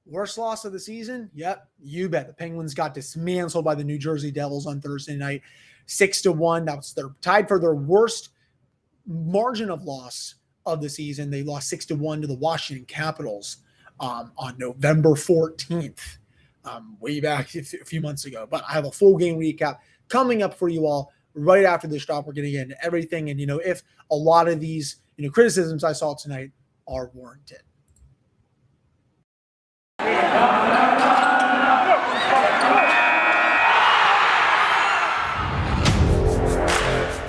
Worst loss of the season? Yep, you bet. The Penguins got dismantled by the New Jersey Devils on Thursday night, 6-1. They're tied for their worst margin of loss of the season. They lost 6-1 to the Washington Capitals on November 14th, way back a few months ago. But I have a full game recap coming up for you all right after this drop. We're going to get into everything, and if a lot of these criticisms I saw tonight are warranted.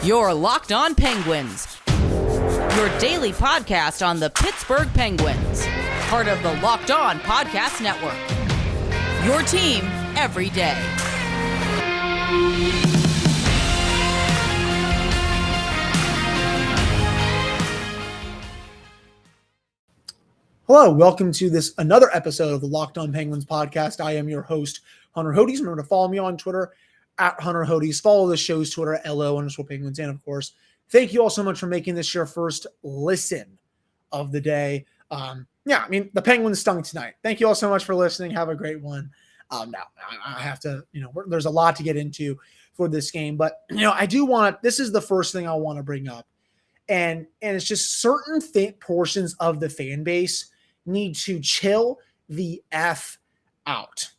You're Locked On Penguins, your daily podcast on the Pittsburgh Penguins, part of the Locked On Podcast Network, your team every day. Hello, welcome to another episode of the Locked On Penguins podcast. I am your host, Hunter Hodes. Remember to follow me on Twitter at Hunter Hodes. Follow the show's Twitter at LO_Penguins. And of course, thank you all so much for making this your first listen of the day. The Penguins stunk tonight. Thank you all so much for listening. Have a great one. Now I have to, there's a lot to get into for this game, but I do want, this is the first thing I want to bring up. And it's just certain portions of the fan base need to chill the F out.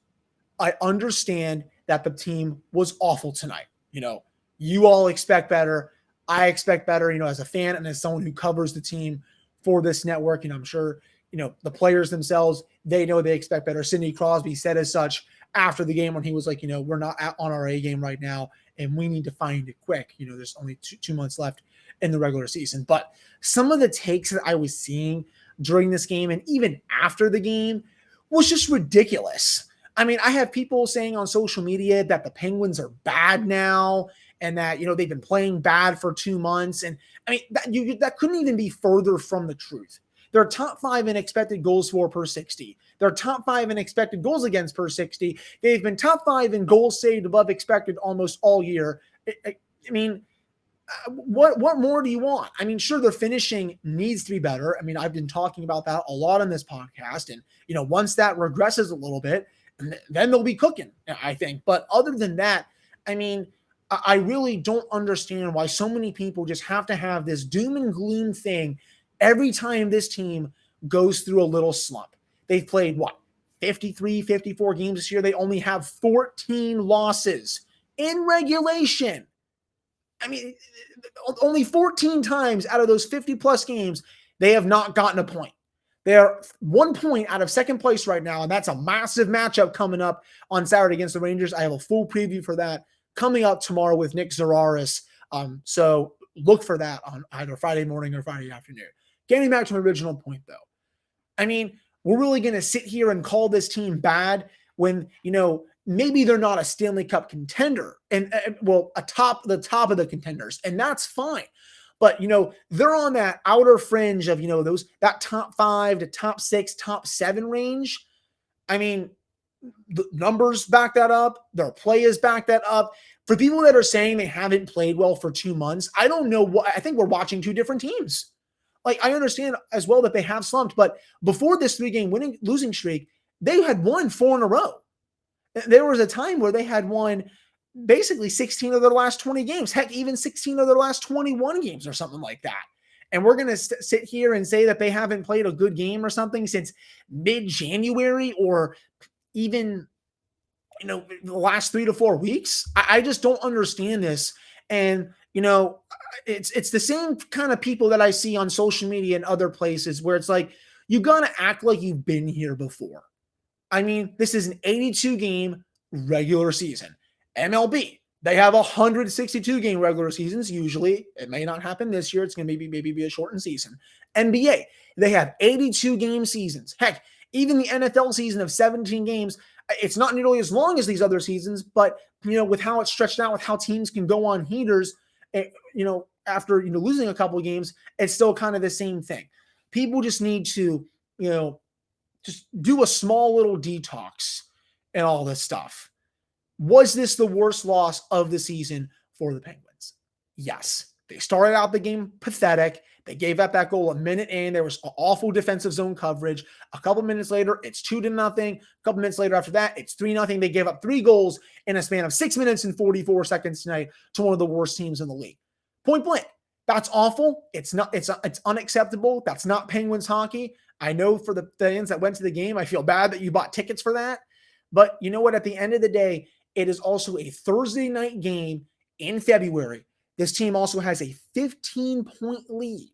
I understand that the team was awful tonight. You all expect better. I expect better, as a fan and as someone who covers the team for this network. And I'm sure, the players themselves, they know they expect better. Sidney Crosby said as such after the game when he was like, we're not on our A game right now and we need to find it quick. There's only two months left in the regular season. But some of the takes that I was seeing during this game and even after the game was just ridiculous. I mean, I have people saying on social media that the Penguins are bad now and that, they've been playing bad for 2 months. And I mean, that couldn't even be further from the truth. They're top 5 in expected goals for per 60. They're top 5 in expected goals against per 60. They've been top 5 in goals saved above expected almost all year. What more do you want? I mean, sure, their finishing needs to be better. I mean, I've been talking about that a lot on this podcast. And, once that regresses a little bit, then they'll be cooking, I think. But other than that, I mean, I really don't understand why so many people just have to have this doom and gloom thing every time this team goes through a little slump. They've played, 53, 54 games this year. They only have 14 losses in regulation. I mean, only 14 times out of those 50-plus games, they have not gotten a point. They are 1 point out of second place right now, and that's a massive matchup coming up on Saturday against the Rangers. I have a full preview for that coming up tomorrow with Nick Zararis. So look for that on either Friday morning or Friday afternoon. Getting back to my original point, though. I mean, we're really going to sit here and call this team bad when, maybe they're not a Stanley Cup contender and the top of the contenders, and that's fine. But, they're on that outer fringe of, that top 5 to top 6, top 7 range. I mean, the numbers back that up. Their play has backed that up. For people that are saying they haven't played well for 2 months, I don't know I think we're watching 2 different teams. Like, I understand as well that they have slumped, but before this 3-game losing streak, they had won 4 in a row. There was a time where they had won basically 16 of their last 20 games, heck, even 16 of their last 21 games or something like that. And we're going to sit here and say that they haven't played a good game or something since mid-January or even, the last 3 to 4 weeks. I just don't understand this. And, it's the same kind of people that I see on social media and other places where it's like, you got to act like you've been here before. I mean, this is an 82-game regular season. MLB, they have 162-game regular seasons. Usually, it may not happen this year. It's going to maybe be a shortened season. NBA, they have 82-game seasons. Heck, even the NFL season of 17 games, it's not nearly as long as these other seasons, but, with how it's stretched out, with how teams can go on heaters, after, losing a couple of games, it's still kind of the same thing. People just need to, just do a small little detox and all this stuff. Was this the worst loss of the season for the Penguins? Yes. They started out the game pathetic. They gave up that goal a minute in. There was awful defensive zone coverage. A couple minutes later, it's 2-0. A couple minutes later after that, it's 3-0. They gave up 3 goals in a span of 6 minutes and 44 seconds tonight to one of the worst teams in the league. Point blank. That's awful. It's unacceptable. That's not Penguins hockey. I know for the fans that went to the game, I feel bad that you bought tickets for that. But you know what? At the end of the day, it is also a Thursday night game in February. This team also has a 15-point lead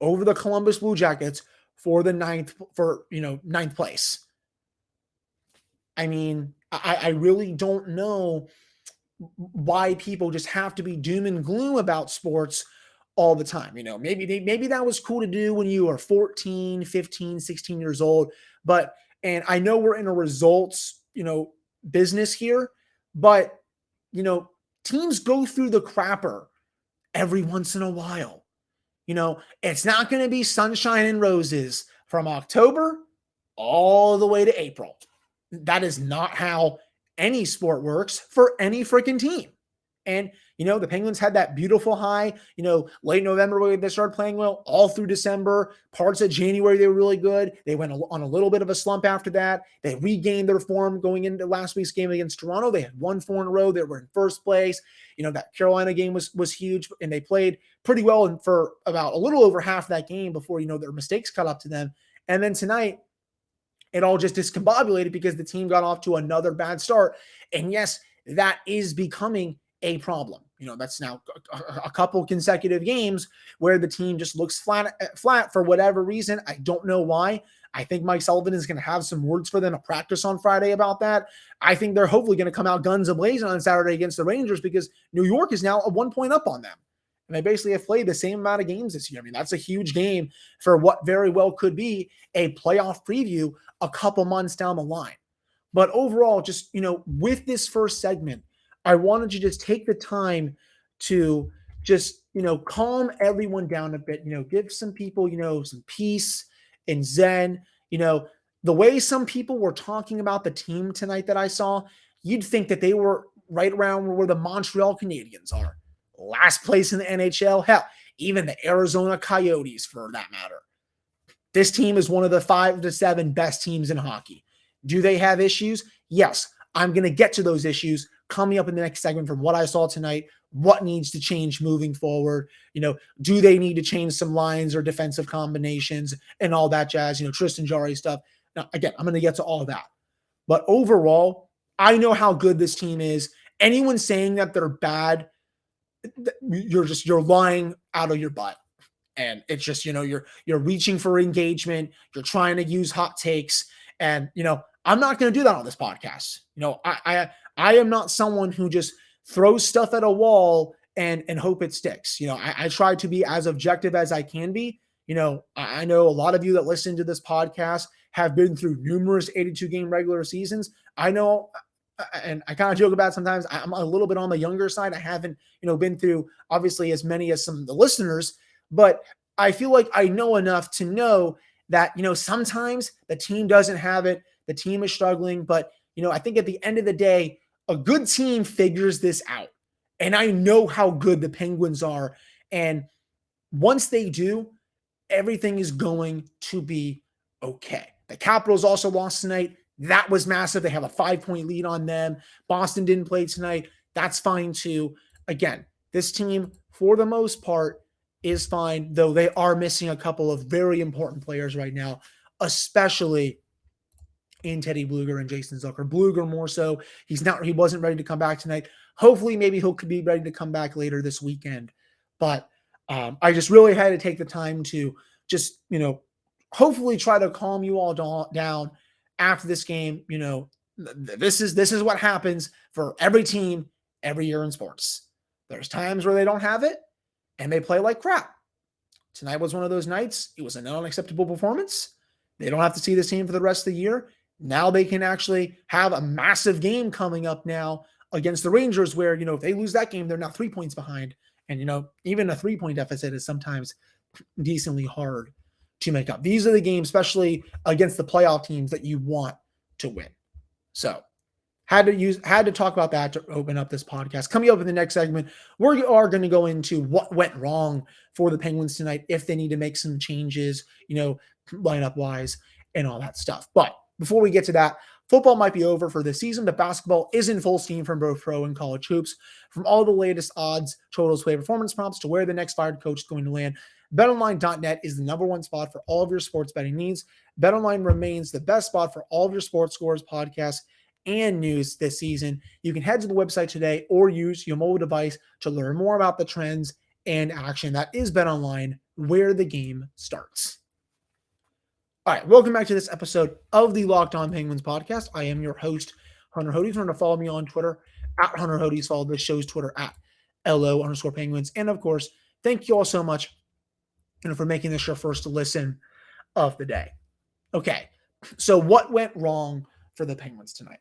over the Columbus Blue Jackets for the ninth place. I mean, I really don't know why people just have to be doom and gloom about sports all the time. Maybe that was cool to do when you were 14, 15, 16 years old. And I know we're in a results, business here, but, teams go through the crapper every once in a while. It's not going to be sunshine and roses from October all the way to April. That is not how any sport works for any freaking team. And, the Penguins had that beautiful high, late November where they started playing well, all through December. Parts of January, they were really good. They went on a little bit of a slump after that. They regained their form going into last week's game against Toronto. They had won 4 in a row. They were in first place. That Carolina game was huge, and they played pretty well for about a little over half that game before, their mistakes caught up to them. And then tonight, it all just discombobulated because the team got off to another bad start. And yes, that is becoming a problem. That's now a couple consecutive games where the team just looks flat for whatever reason. I don't know why. I think Mike Sullivan is going to have some words for them to practice on Friday about that. I think they're hopefully going to come out guns a-blazing on Saturday against the Rangers because New York is now 1 point up on them. And they basically have played the same amount of games this year. I mean, that's a huge game for what very well could be a playoff preview a couple months down the line. But overall, just, with this first segment, I wanted to just take the time to just, calm everyone down a bit, give some people, some peace and zen. The way some people were talking about the team tonight that I saw, you'd think that they were right around where the Montreal Canadiens are. Last place in the NHL. Hell, even the Arizona Coyotes for that matter. This team is one of the 5 to 7 best teams in hockey. Do they have issues? Yes. I'm going to get to those issues coming up in the next segment from what I saw tonight, what needs to change moving forward. Do they need to change some lines or defensive combinations and all that jazz, Tristan Jarry stuff. Now, again, I'm going to get to all of that. But overall, I know how good this team is. Anyone saying that they're bad, you're lying out of your butt. And it's just, you're reaching for engagement. You're trying to use hot takes. And, I'm not going to do that on this podcast. I am not someone who just throws stuff at a wall and hope it sticks. I try to be as objective as I can be. I know a lot of you that listen to this podcast have been through numerous 82-game regular seasons. I know, and I kind of joke about it sometimes, I'm a little bit on the younger side. I haven't, been through obviously as many as some of the listeners, but I feel like I know enough to know that, sometimes the team doesn't have it. The team is struggling, but, I think at the end of the day, a good team figures this out. And I know how good the Penguins are. And once they do, everything is going to be okay. The Capitals also lost tonight. That was massive. They have a 5-point lead on them. Boston didn't play tonight. That's fine too. Again, this team, for the most part, is fine, though they are missing a couple of very important players right now, especially in Teddy Blueger and Jason Zucker. Blueger more so. He wasn't ready to come back tonight. Hopefully, maybe he'll be ready to come back later this weekend. But I just really had to take the time to just, hopefully try to calm you all down after this game. This is what happens for every team every year in sports. There's times where they don't have it and they play like crap. Tonight was one of those nights. It was an unacceptable performance. They don't have to see this team for the rest of the year. Now they can actually have a massive game coming up now against the Rangers where, if they lose that game, they're now 3 points behind. And, even a 3-point deficit is sometimes decently hard to make up. These are the games, especially against the playoff teams, that you want to win. So Had to talk about that to open up this podcast. Coming up in the next segment, we are going to go into what went wrong for the Penguins tonight, if they need to make some changes, lineup wise and all that stuff. But before we get to that, football might be over for this season, but basketball is in full steam from both pro and college hoops. From all the latest odds, totals, play, performance prompts to where the next fired coach is going to land, BetOnline.net is the number one spot for all of your sports betting needs. BetOnline remains the best spot for all of your sports scores, podcasts, and news this season. You can head to the website today or use your mobile device to learn more about the trends and action. That is BetOnline, where the game starts. All right, welcome back to this episode of the Locked On Penguins podcast. I am your host, Hunter Hodes. Remember to follow me on Twitter at Hunter Hodes. Follow the show's Twitter at LO_Penguins. And of course, thank you all so much for making this your first listen of the day. Okay, so what went wrong for the Penguins tonight?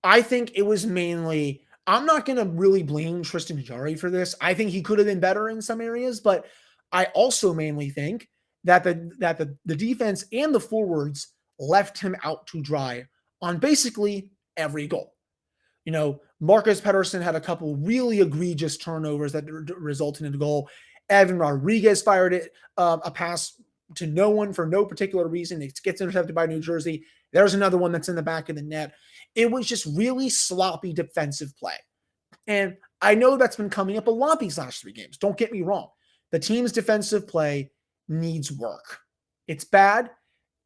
I think it was mainly, I'm not going to really blame Tristan Jarry for this. I think he could have been better in some areas, but I also mainly think that the defense and the forwards left him out to dry on basically every goal. Marcus Pettersson had a couple really egregious turnovers that resulted in a goal. Evan Rodrigues fired a pass to no one for no particular reason. It gets intercepted by New Jersey. There's another one that's in the back of the net. It was just really sloppy defensive play. And I know that's been coming up a lot these last 3 games. Don't get me wrong. The team's defensive play needs work. It's bad.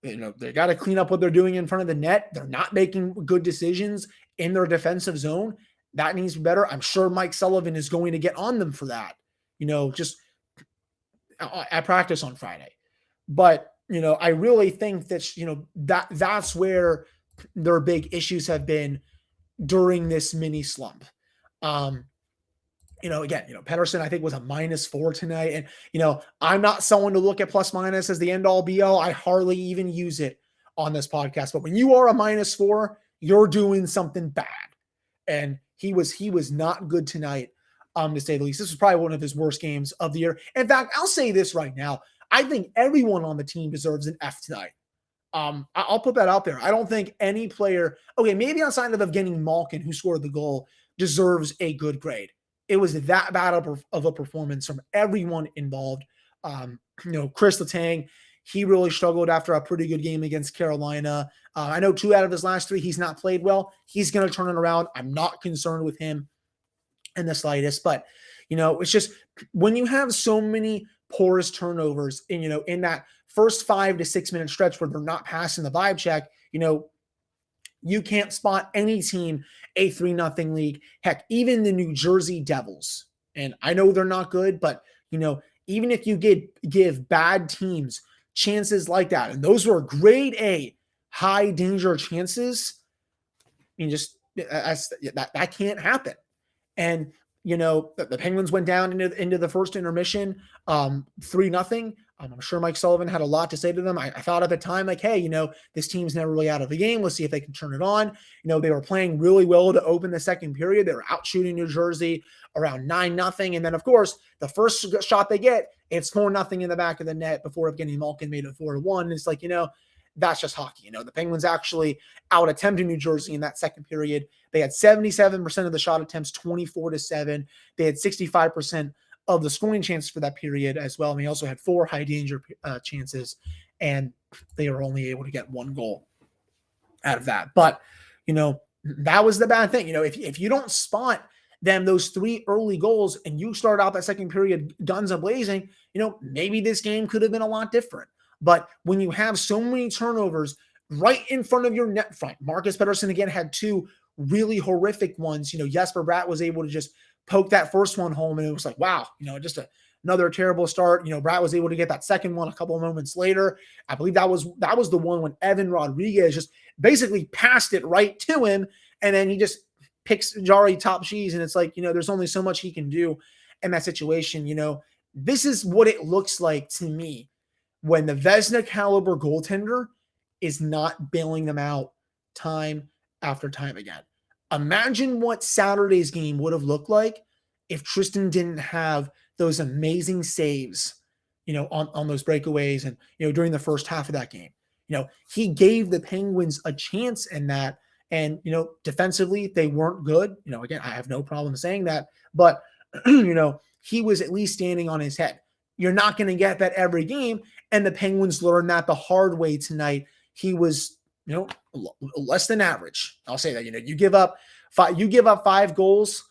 They got to clean up what they're doing in front of the net. They're not making good decisions in their defensive zone. That needs to be better. I'm sure Mike Sullivan is going to get on them for that, just at practice on Friday. But, I really think that, that's where their big issues have been during this mini slump. Again, Pettersson, I think, was a -4 tonight. And, I'm not someone to look at plus minus as the end all be all. I hardly even use it on this podcast. But when you are a -4, you're doing something bad. And he was not good tonight, to say the least. This was probably one of his worst games of the year. In fact, I'll say this right now. I think everyone on the team deserves an F tonight. I'll put that out there. I don't think any player, maybe outside of Evgeny Malkin, who scored the goal, deserves a good grade. It was that bad of a performance from everyone involved. Chris Letang, he really struggled after a pretty good game against Carolina. I know 2 out of his last 3, he's not played well. He's going to turn it around. I'm not concerned with him in the slightest, but it's just when you have so many porous turnovers in that first 5 to 6 minute stretch where they're not passing the vibe check, you can't spot any team a 3-0 lead. Heck, even the New Jersey Devils, and I know they're not good, but even if you give bad teams chances like that, and those were grade A high danger chances, that can't happen. And the Penguins went down into the first intermission, 3-0. I'm sure Mike Sullivan had a lot to say to them. I thought at the time, like, hey, this team's never really out of the game. Let's see if they can turn it on. They were playing really well to open the second period. They were out shooting New Jersey around 9-0. And then, of course, the first shot they get, it's 4-0 in the back of the net before Evgeny Malkin made it 4-1. It's like, that's just hockey. The Penguins actually out attempted New Jersey in that second period. They had 77% of the shot attempts, 24-7. They had 65% of the scoring chances for that period as well. And they also had 4 high danger chances, and they were only able to get 1 goal out of that. But, that was the bad thing. If you don't spot them those 3 early goals and you start out that second period guns a-blazing, maybe this game could have been a lot different. But when you have so many turnovers right in front of your net front, Marcus Pettersson again had 2 really horrific ones. Jesper Bratt was able to just poke that first one home, and it was like, wow, just another terrible start. Bratt was able to get that second one a couple of moments later. I believe that was the one when Evan Rodrigues just basically passed it right to him, and then he just picks Jarry top cheese, and it's like, there's only so much he can do in that situation. This is what it looks like to me when the Vezina caliber goaltender is not bailing them out time after time again. Imagine what Saturday's game would have looked like if Tristan didn't have those amazing saves, on those breakaways and, during the first half of that game. He gave the Penguins a chance in that, And, defensively, they weren't good. Again, I have no problem saying that, but, he was at least standing on his head. You're not going to get that every game. And the Penguins learned that the hard way tonight. He was, less than average. I'll say that, you give up 5 goals.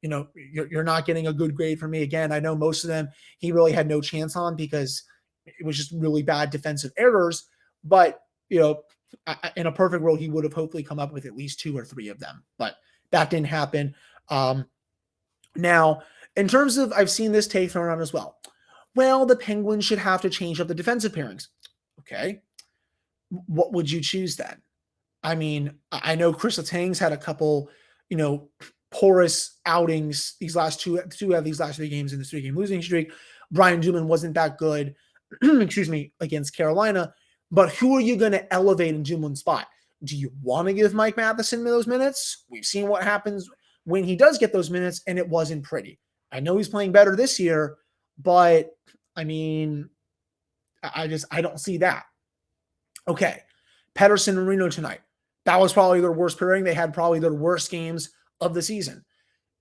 You're not getting a good grade from me. Again, I know most of them he really had no chance on because it was just really bad defensive errors. But, in a perfect world, he would have hopefully come up with at least 2 or 3 of them. But that didn't happen. Now, in terms of, I've seen this take thrown around as well. Well, the Penguins should have to change up the defensive pairings. Okay. What would you choose then? I mean, I know Chris Letang's had a couple, porous outings these last two of these last 3 games in this 3-game losing streak. Brian Dumoulin wasn't that good, against Carolina. But who are you going to elevate in Dumoulin's spot? Do you want to give Mike Matheson those minutes? We've seen what happens when he does get those minutes, and it wasn't pretty. I know he's playing better this year, but I mean, I don't see that. Okay, Pettersson and Marino tonight. That was probably their worst pairing. They had probably their worst games of the season.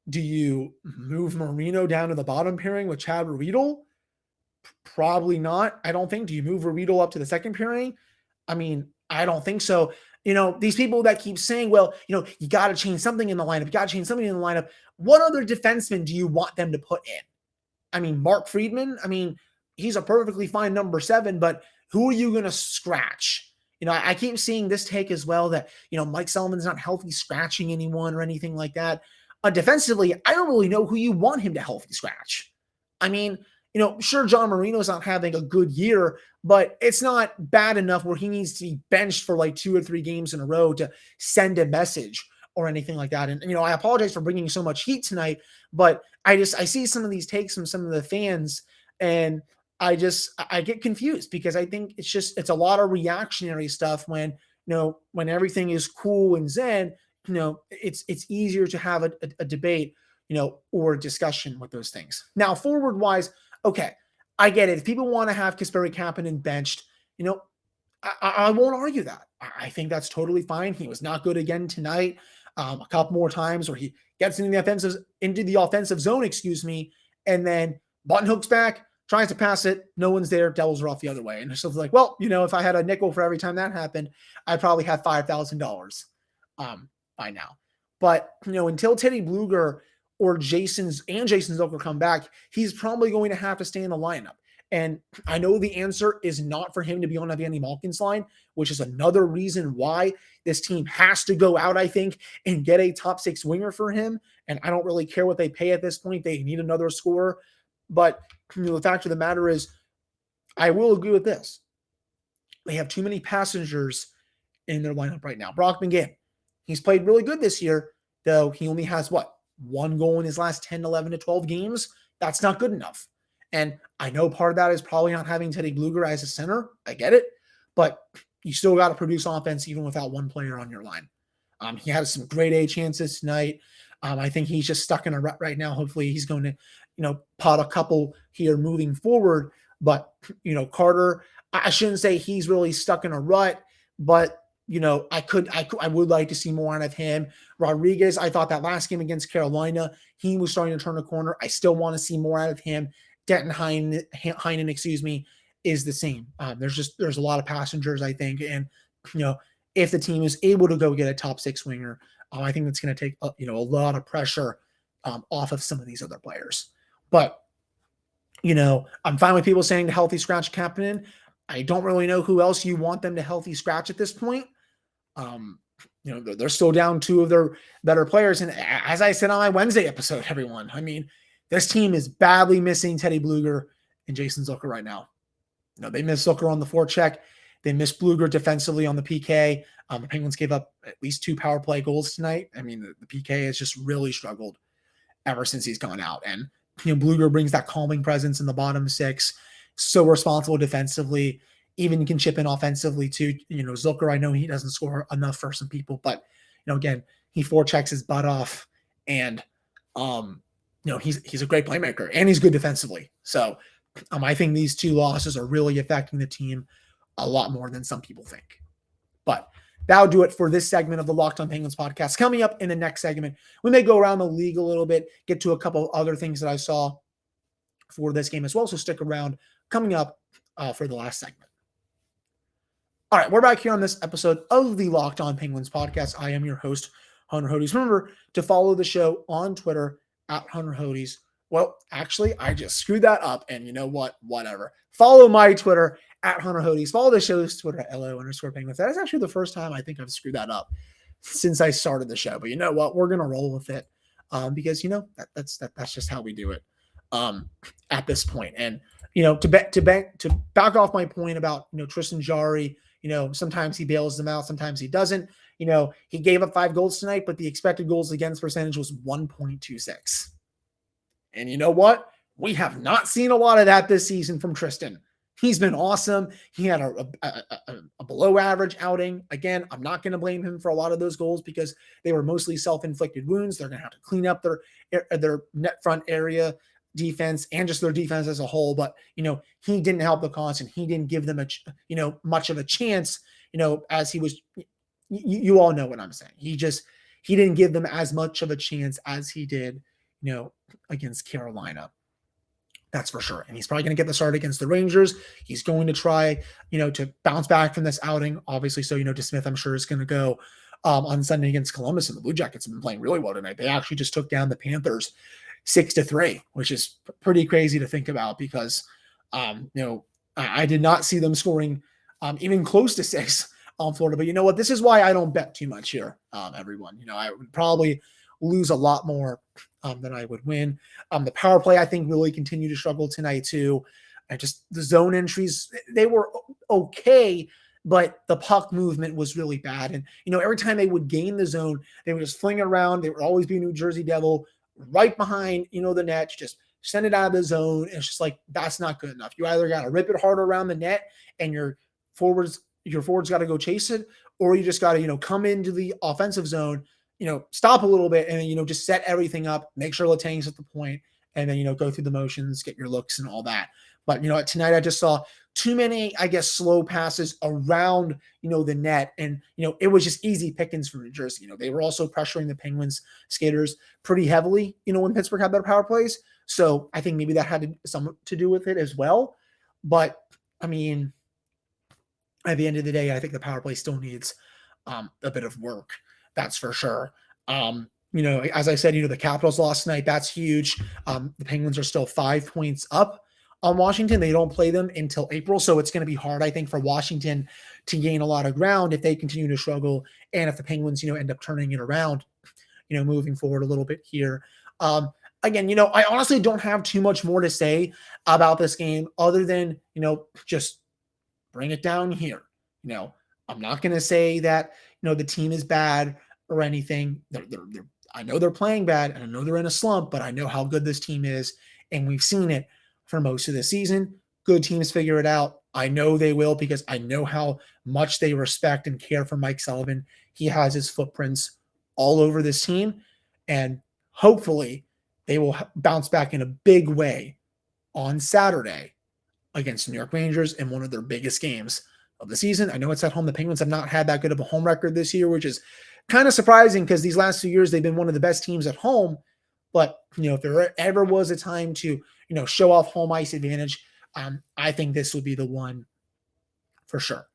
Do you move Marino down to the bottom pairing with Chad Riedel? Probably not. I don't think. Do you move Riedel up to the second pairing? I mean, I don't think so. These people that keep saying, well, you got to change something in the lineup. You got to change something in the lineup. What other defenseman do you want them to put in? I mean, Mark Friedman, he's a perfectly fine number 7, but who are you going to scratch? I keep seeing this take as well that, Mike Sullivan's not healthy scratching anyone or anything like that. Defensively, I don't really know who you want him to healthy scratch. I mean, sure, John Marino's not having a good year, but it's not bad enough where he needs to be benched for like 2 or 3 games in a row to send a message or anything like that. And, I apologize for bringing so much heat tonight, but I see some of these takes from some of the fans, and I get confused because I think it's a lot of reactionary stuff when everything is cool and zen, it's easier to have a debate, or a discussion with those things. Now, forward wise, okay, I get it. If people want to have Kasperi Kapanen benched, I won't argue that. I think that's totally fine. He was not good again tonight. A couple more times where he gets into the offensive zone, and then button hooks back, tries to pass it, no one's there, Devils are off the other way. And it's just like, well, if I had a nickel for every time that happened, I'd probably have $5,000 by now. But until Teddy Bluger or Jason Zucker come back, he's probably going to have to stay in the lineup. And I know the answer is not for him to be on Evgeny Malkin's line, which is another reason why this team has to go out, I think, and get a top 6 winger for him. And I don't really care what they pay at this point. They need another scorer. But the fact of the matter is, I will agree with this. They have too many passengers in their lineup right now. Brock McGinn, he's played really good this year, though he only has, 1 goal in his last 10, 11 to 12 games? That's not good enough. And I know part of that is probably not having Teddy Bluger as a center. I get it. But you still got to produce offense even without one player on your line. He had some grade A chances tonight. I think he's just stuck in a rut right now. Hopefully he's going to, pot a couple here moving forward. But, Carter, I shouldn't say he's really stuck in a rut, but, I would like to see more out of him. Rodrigues, I thought that last game against Carolina, he was starting to turn a corner. I still want to see more out of him. Denton Heinen, is the same. There's a lot of passengers, I think. And, if the team is able to go get a top 6 winger, I think that's going to take, a lot of pressure off of some of these other players. But, I'm fine with people saying to healthy scratch Kapanen. I don't really know who else you want them to healthy scratch at this point. They're still down 2 of their better players. And as I said on my Wednesday episode, everyone, this team is badly missing Teddy Bluger and Jason Zucker right now. They miss Zucker on the forecheck. They miss Bluger defensively on the PK. The Penguins gave up at least 2 power play goals tonight. The PK has just really struggled ever since he's gone out. And, Bluger brings that calming presence in the bottom 6, so responsible defensively, even can chip in offensively too. Zucker, I know he doesn't score enough for some people, but, again, he forechecks his butt off, and, he's a great playmaker, and he's good defensively. So I think these 2 losses are really affecting the team a lot more than some people think. But that'll do it for this segment of the Locked On Penguins podcast. Coming up in the next segment, we may go around the league a little bit, get to a couple of other things that I saw for this game as well. So stick around. Coming up for the last segment. All right, we're back here on this episode of the Locked On Penguins podcast. I am your host, Hunter Hodes. Remember to follow the show on Twitter at Hunter Hodes. Well, actually, I just screwed that up, and you know what? Whatever. Follow my Twitter at Hunter Hodes. Follow the show's Twitter at LO_Penguins. That is actually the first time I think I've screwed that up since I started the show. But you know what? We're gonna roll with it because you know that's just how we do it at this point. And you know, to back off my point about Tristan Jarry. Sometimes he bails them out, sometimes he doesn't. He gave up 5 goals tonight, but the expected goals against percentage was 1.26. And you know what? We have not seen a lot of that this season from Tristan. He's been awesome. He had a below average outing. Again, I'm not going to blame him for a lot of those goals because they were mostly self-inflicted wounds. They're going to have to clean up their net front area defense and just their defense as a whole. But, he didn't help the cause and he didn't give them much of a chance, as he was, you all know what I'm saying. He didn't give them as much of a chance as he did, against Carolina. That's for sure. And he's probably going to get the start against the Rangers. He's going to try, to bounce back from this outing. Obviously, so, DeSmith, I'm sure, is going to go on Sunday against Columbus, and the Blue Jackets have been playing really well tonight. They actually just took down the Panthers 6-3, which is pretty crazy to think about because, I did not see them scoring even close to 6 on Florida. But you know what? This is why I don't bet too much here, everyone. I would probably lose a lot more than I would win. The power play, I think, really continue to struggle tonight too. Just the zone entries, they were okay, but the puck movement was really bad. And, every time they would gain the zone, they would just fling it around. They would always be a New Jersey Devil right behind, the net, just send it out of the zone. It's just like, that's not good enough. You either got to rip it harder around the net and your forwards got to go chase it, or you just got to, come into the offensive zone, stop a little bit and then, just set everything up, make sure Letang's at the point, and then, go through the motions, get your looks and all that. But, tonight I just saw too many, I guess, slow passes around, the net. And, it was just easy pickings for New Jersey. They were also pressuring the Penguins skaters pretty heavily, when Pittsburgh had their power plays. So I think maybe that had something to do with it as well. But, I mean, at the end of the day, I think the power play still needs a bit of work. That's for sure. As I said, the Capitals lost tonight. That's huge. The Penguins are still 5 points up on Washington. They don't play them until April. So it's going to be hard, I think, for Washington to gain a lot of ground if they continue to struggle. And if the Penguins, end up turning it around, moving forward a little bit here. Again, I honestly don't have too much more to say about this game other than, just bring it down here. I'm not going to say that, the team is bad or anything. I know they're playing bad and I know they're in a slump, but I know how good this team is. And we've seen it for most of the season. Good teams figure it out. I know they will because I know how much they respect and care for Mike Sullivan. He has his footprints all over this team. And hopefully they will bounce back in a big way on Saturday against the New York Rangers in one of their biggest games of the season. I know it's at home. The Penguins have not had that good of a home record this year, which is kind of surprising because these last 2 years they've been one of the best teams at home. But, if there ever was a time to, show off home ice advantage, I think this would be the one for sure.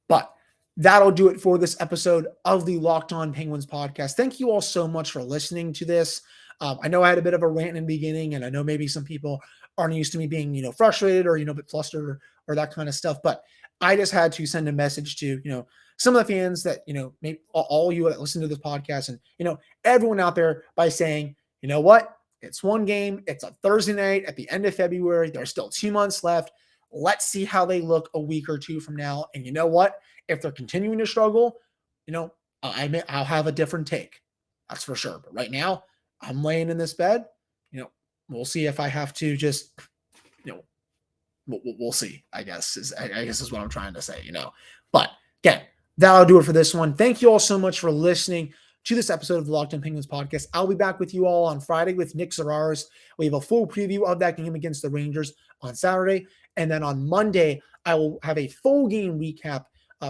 But that'll do it for this episode of the Locked On Penguins podcast. Thank you all so much for listening to this. I know I had a bit of a rant in the beginning, and I know maybe some people aren't used to me being, frustrated or, a bit flustered or that kind of stuff. But I just had to send a message to, some of the fans that, maybe all you that listen to this podcast and, everyone out there by saying, you know what? It's one game. It's a Thursday night at the end of February. There's still 2 months left. Let's see how they look a week or two from now. And you know what? If they're continuing to struggle, I'll have a different take. That's for sure. But right now, I'm laying in this bed. We'll see if I have to just, we'll see, I guess is what I'm trying to say, But again, that'll do it for this one. Thank you all so much for listening to this episode of the Locked On Penguins podcast. I'll be back with you all on Friday with Nick Zararis. We have a full preview of that game against the Rangers on Saturday. And then on Monday, I will have a full game recap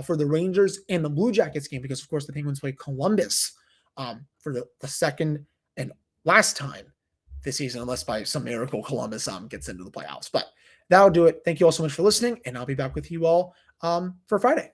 for the Rangers and the Blue Jackets game, because of course the Penguins play Columbus for the second and last time this season, unless by some miracle Columbus gets into the playoffs. But that'll do it. Thank you all so much for listening, and I'll be back with you all for Friday.